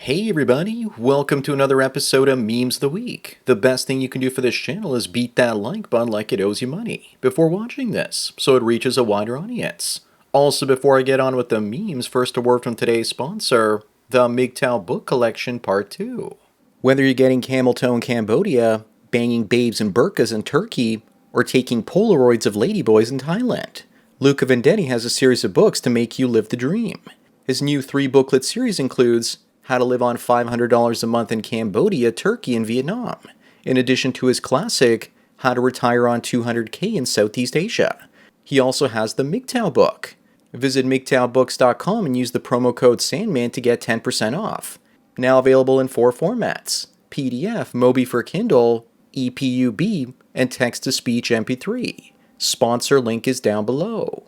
Hey everybody, welcome to another episode of Memes of the Week. The best thing you can do for this channel is beat that like button like it owes you money before watching this, so it reaches a wider audience. Also, before I get on with the memes, first a word from today's sponsor, the MGTOW book collection part 2. Whether you're getting camel toe in Cambodia, banging babes in burqas in Turkey, or taking Polaroids of ladyboys in Thailand, Luca Vendetti has a series of books to make you live the dream. His new 3-booklet series includes How to Live on $500 a Month in Cambodia, Turkey, and Vietnam, in addition to his classic, How to Retire on $200K in Southeast Asia. He also has the MGTOW book. Visit MGTOWbooks.com and use the promo code SANDMAN to get 10% off. Now available in 4 formats, PDF, Mobi for Kindle, EPUB, and text-to-speech MP3. Sponsor link is down below.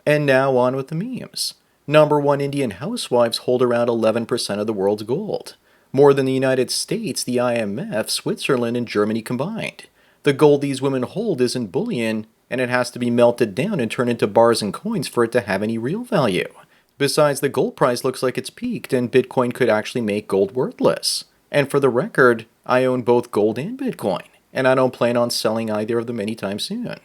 And now on with the memes. Number 1 Indian housewives hold around 11% of the world's gold. More than the United States, the IMF, Switzerland, and Germany combined. The gold these women hold isn't bullion, and it has to be melted down and turned into bars and coins for it to have any real value. Besides, the gold price looks like it's peaked, and Bitcoin could actually make gold worthless. And for the record, I own both gold and Bitcoin, and I don't plan on selling either of them anytime soon.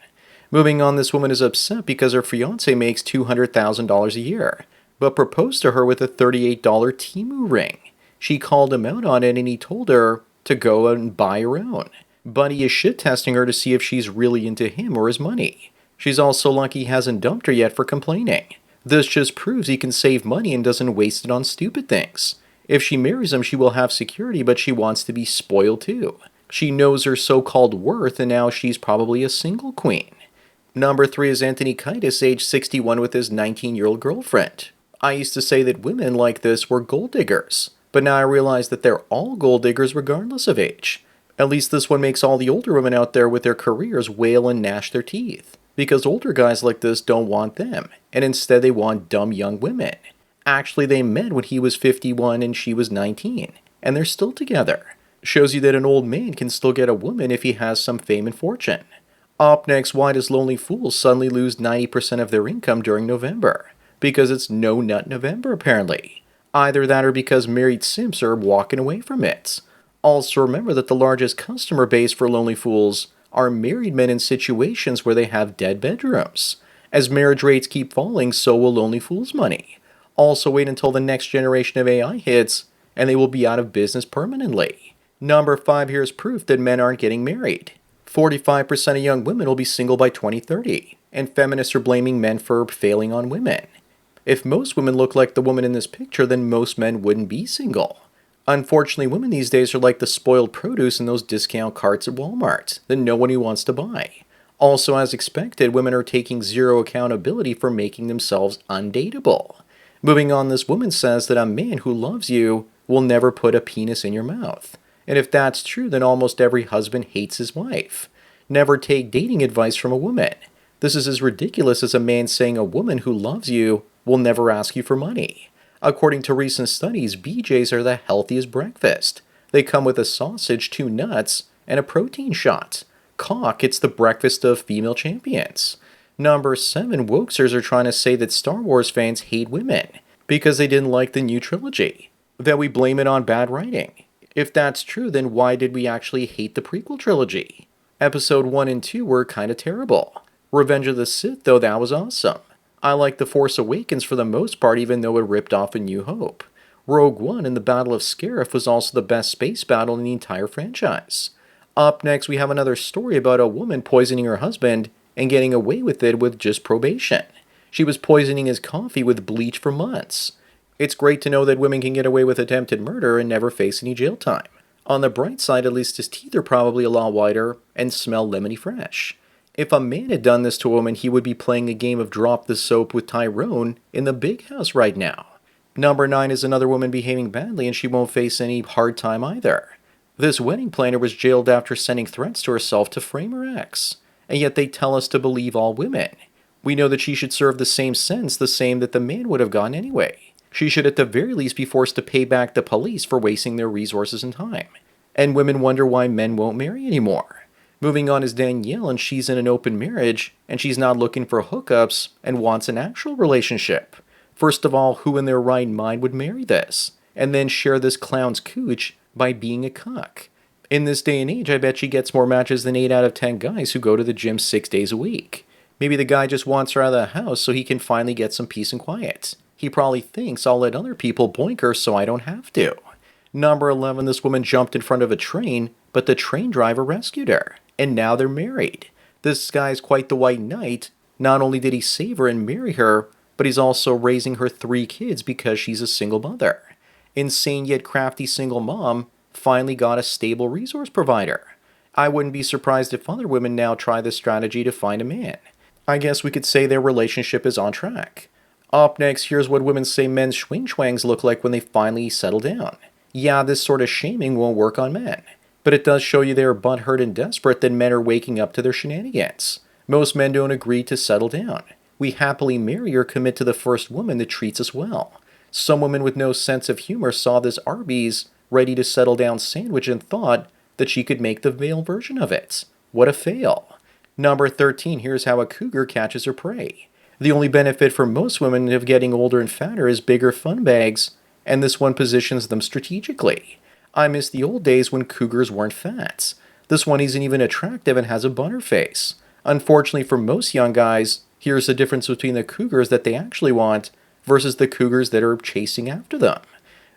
Moving on, this woman is upset because her fiancé makes $200,000 a year, but proposed to her with a $38 Temu ring. She called him out on it and he told her to go and buy her own. But he is shit-testing her to see if she's really into him or his money. She's also lucky he hasn't dumped her yet for complaining. This just proves he can save money and doesn't waste it on stupid things. If she marries him, she will have security, but she wants to be spoiled too. She knows her so-called worth, and now she's probably a single queen. Number 3 is Anthony Kiedis, age 61, with his 19-year-old girlfriend. I used to say that women like this were gold diggers, but now I realize that they're all gold diggers regardless of age. At least this one makes all the older women out there with their careers wail and gnash their teeth, because older guys like this don't want them, and instead they want dumb young women. Actually, they met when he was 51 and she was 19, and they're still together. Shows you that an old man can still get a woman if he has some fame and fortune. Up next, why does Lonely Fools suddenly lose 90% of their income during November? Because it's No Nut November, apparently. Either that or because married simps are walking away from it. Also remember that the largest customer base for Lonely Fools are married men in situations where they have dead bedrooms. As marriage rates keep falling, so will Lonely Fools money. Also wait until the next generation of AI hits, and they will be out of business permanently. Number 5, here's proof that men aren't getting married. 45% of young women will be single by 2030, and feminists are blaming men for failing on women. If most women look like the woman in this picture, then most men wouldn't be single. Unfortunately, women these days are like the spoiled produce in those discount carts at Walmart that no one wants to buy. Also, as expected, women are taking zero accountability for making themselves undateable. Moving on, this woman says that a man who loves you will never put a penis in your mouth. And if that's true, then almost every husband hates his wife. Never take dating advice from a woman. This is as ridiculous as a man saying a woman who loves you will never ask you for money. According to recent studies, BJ's are the healthiest breakfast. They come with a sausage, 2 nuts, and a protein shot. Cock, it's the breakfast of female champions. Number 7, wokesters are trying to say that Star Wars fans hate women because they didn't like the new trilogy. That we blame it on bad writing. If that's true, then why did we actually hate the prequel trilogy? Episode 1 and 2 were kinda terrible. Revenge of the Sith, though, that was awesome. I like The Force Awakens for the most part, even though it ripped off A New Hope. Rogue One and the Battle of Scarif was also the best space battle in the entire franchise. Up next, we have another story about a woman poisoning her husband and getting away with it with just probation. She was poisoning his coffee with bleach for months. It's great to know that women can get away with attempted murder and never face any jail time. On the bright side, at least his teeth are probably a lot whiter and smell lemony fresh. If a man had done this to a woman, he would be playing a game of Drop the Soap with Tyrone in the big house right now. Number 9 is another woman behaving badly, and she won't face any hard time either. This wedding planner was jailed after sending threats to herself to frame her ex. And yet they tell us to believe all women. We know that she should serve the same sentence, the same that the man would have gotten anyway. She should at the very least be forced to pay back the police for wasting their resources and time. And women wonder why men won't marry anymore. Moving on is Danielle, and she's in an open marriage, and she's not looking for hookups and wants an actual relationship. First of all, who in their right mind would marry this? and then share this clown's cooch by being a cuck. In this day and age, I bet she gets more matches than 8 out of 10 guys who go to the gym 6 days a week. Maybe the guy just wants her out of the house so he can finally get some peace and quiet. He probably thinks I'll let other people boink her so I don't have to. Number 11, this woman jumped in front of a train, but the train driver rescued her, and now they're married. This guy's quite the white knight. Not only did he save her and marry her, but he's also raising her 3 kids because she's a single mother. Insane yet crafty single mom finally got a stable resource provider. I wouldn't be surprised if other women now try this strategy to find a man. I guess we could say their relationship is on track. Up next, here's what women say men's schwing-schwangs look like when they finally settle down. Yeah, this sort of shaming won't work on men, but it does show you they are butthurt and desperate that men are waking up to their shenanigans. Most men don't agree to settle down. We happily marry or commit to the first woman that treats us well. Some women with no sense of humor saw this Arby's ready to settle down sandwich and thought that she could make the male version of it. What a fail. Number 13, here's how a cougar catches her prey. The only benefit for most women of getting older and fatter is bigger fun bags, and this one positions them strategically. I miss the old days when cougars weren't fat. This one isn't even attractive and has a butter face. Unfortunately for most young guys, here's the difference between the cougars that they actually want versus the cougars that are chasing after them.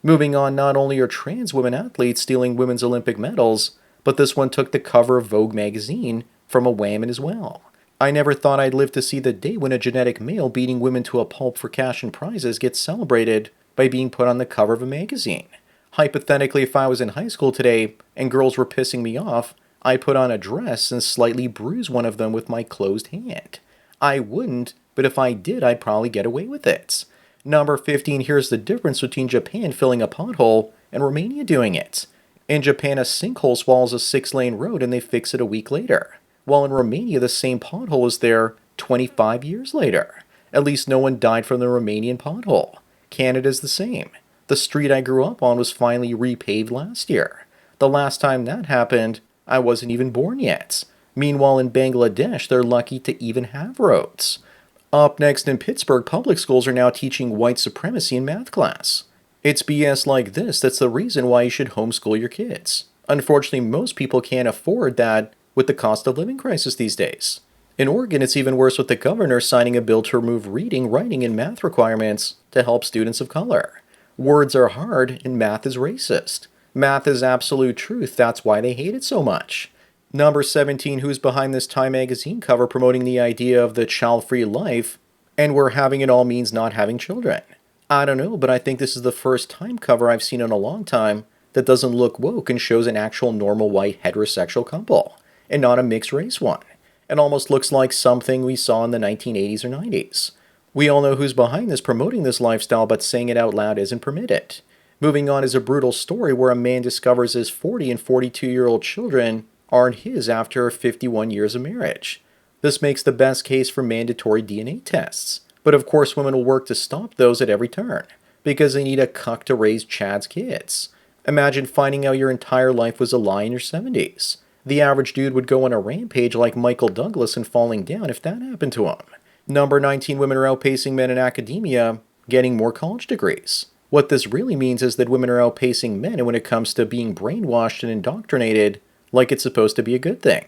Moving on, not only are trans women athletes stealing women's Olympic medals, but this one took the cover of Vogue magazine from a whammon as well. I never thought I'd live to see the day when a genetic male beating women to a pulp for cash and prizes gets celebrated by being put on the cover of a magazine. Hypothetically, if I was in high school today and girls were pissing me off, I'd put on a dress and slightly bruise one of them with my closed hand. I wouldn't, but if I did, I'd probably get away with it. Number 15, here's the difference between Japan filling a pothole and Romania doing it. In Japan, a sinkhole swallows a 6-lane road and they fix it a week later. While in Romania, the same pothole is there 25 years later. At least no one died from the Romanian pothole. Canada's the same. The street I grew up on was finally repaved last year. The last time that happened, I wasn't even born yet. Meanwhile, in Bangladesh, they're lucky to even have roads. Up next, in Pittsburgh, public schools are now teaching white supremacy in math class. It's BS like this that's the reason why you should homeschool your kids. Unfortunately, most people can't afford that with the cost of living crisis these days. In Oregon, it's even worse with the governor signing a bill to remove reading, writing, and math requirements to help students of color. Words are hard and math is racist. Math is absolute truth, that's why they hate it so much. Number 17, who's behind this Time magazine cover promoting the idea of the child-free life, and where having it all means not having children? I don't know, but I think this is the first Time cover I've seen in a long time that doesn't look woke and shows an actual normal white heterosexual couple, and not a mixed race one. It almost looks like something we saw in the 1980s or 90s. We all know who's behind this promoting this lifestyle, but saying it out loud isn't permitted. Moving on is a brutal story where a man discovers his 40 and 42-year-old children aren't his after 51 years of marriage. This makes the best case for mandatory DNA tests. But of course women will work to stop those at every turn, because they need a cuck to raise Chad's kids. Imagine finding out your entire life was a lie in your 70s. The average dude would go on a rampage like Michael Douglas and falling down if that happened to him. Number 19, women are outpacing men in academia, getting more college degrees. What this really means is that women are outpacing men when it comes to being brainwashed and indoctrinated like it's supposed to be a good thing.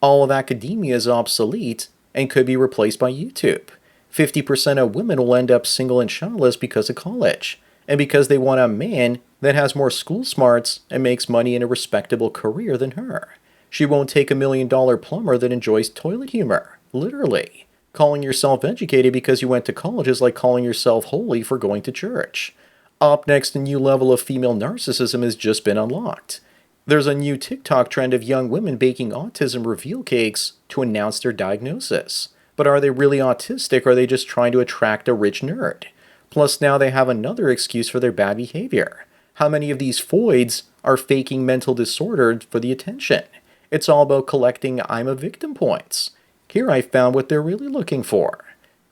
All of academia is obsolete and could be replaced by YouTube. 50% of women will end up single and childless because of college, and because they want a man that has more school smarts and makes money in a respectable career than her. She won't take $1 million plumber that enjoys toilet humor, literally. Calling yourself educated because you went to college is like calling yourself holy for going to church. Up next, a new level of female narcissism has just been unlocked. There's a new TikTok trend of young women baking autism reveal cakes to announce their diagnosis. But are they really autistic, or are they just trying to attract a rich nerd? Plus now they have another excuse for their bad behavior. How many of these foids are faking mental disorder for the attention? It's all about collecting I'm a victim points. Here I found what they're really looking for.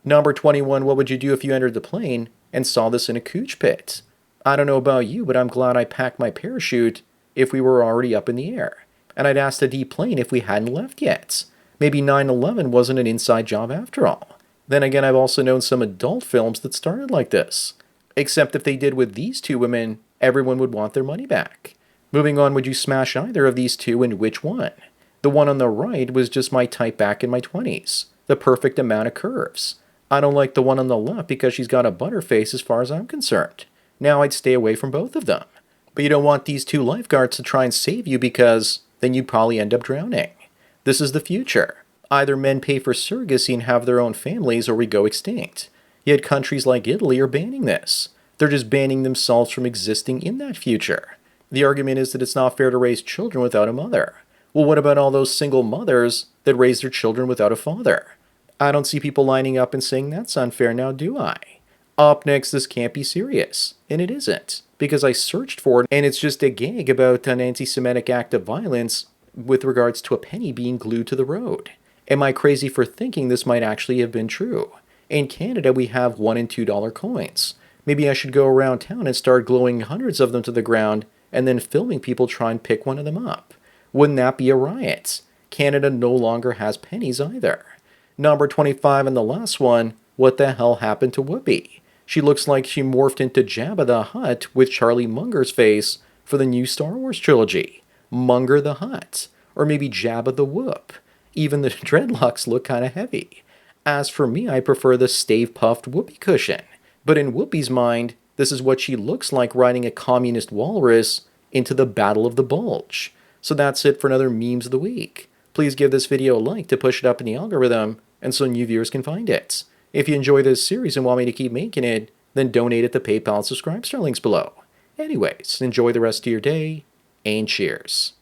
Number 21, what would you do if you entered the plane and saw this in a cooch pit? I don't know about you, but I'm glad I packed my parachute if we were already up in the air. And I'd ask the deplane if we hadn't left yet. Maybe 9/11 wasn't an inside job after all. Then again, I've also known some adult films that started like this. Except if they did with these two women, Everyone would want their money back. Moving on, would you smash either of these two and which one? The one on the right was just my type back in my 20s. The perfect amount of curves. I don't like the one on the left because she's got a butterface as far as I'm concerned. Now I'd stay away from both of them. But you don't want these two lifeguards to try and save you because then you'd probably end up drowning. This is the future. Either men pay for surrogacy and have their own families or we go extinct. Yet countries like Italy are banning this. They're just banning themselves from existing in that future. The argument is that it's not fair to raise children without a mother. Well, what about all those single mothers that raise their children without a father? I don't see people lining up and saying that's unfair now, do I? Up next, this can't be serious. And it isn't, because I searched for it and it's just a gag about an anti-Semitic act of violence with regards to a penny being glued to the road. Am I crazy for thinking this might actually have been true? In Canada, we have $1 and $2 coins. Maybe I should go around town and start gluing hundreds of them to the ground and then filming people try and pick one of them up. Wouldn't that be a riot? Canada no longer has pennies either. Number 25 and the last one, what the hell happened to Whoopi? She looks like she morphed into Jabba the Hutt with Charlie Munger's face for the new Star Wars trilogy. Munger the Hutt. Or maybe Jabba the Whoop. Even the dreadlocks look kind of heavy. As for me, I prefer the stave-puffed whoopee cushion. But in Whoopi's mind, this is what she looks like riding a communist walrus into the Battle of the Bulge. So that's it for another Memes of the Week. Please give this video a like to push it up in the algorithm and so new viewers can find it. If you enjoy this series and want me to keep making it, then donate at the PayPal and subscribe star links below. Anyways, enjoy the rest of your day, and cheers.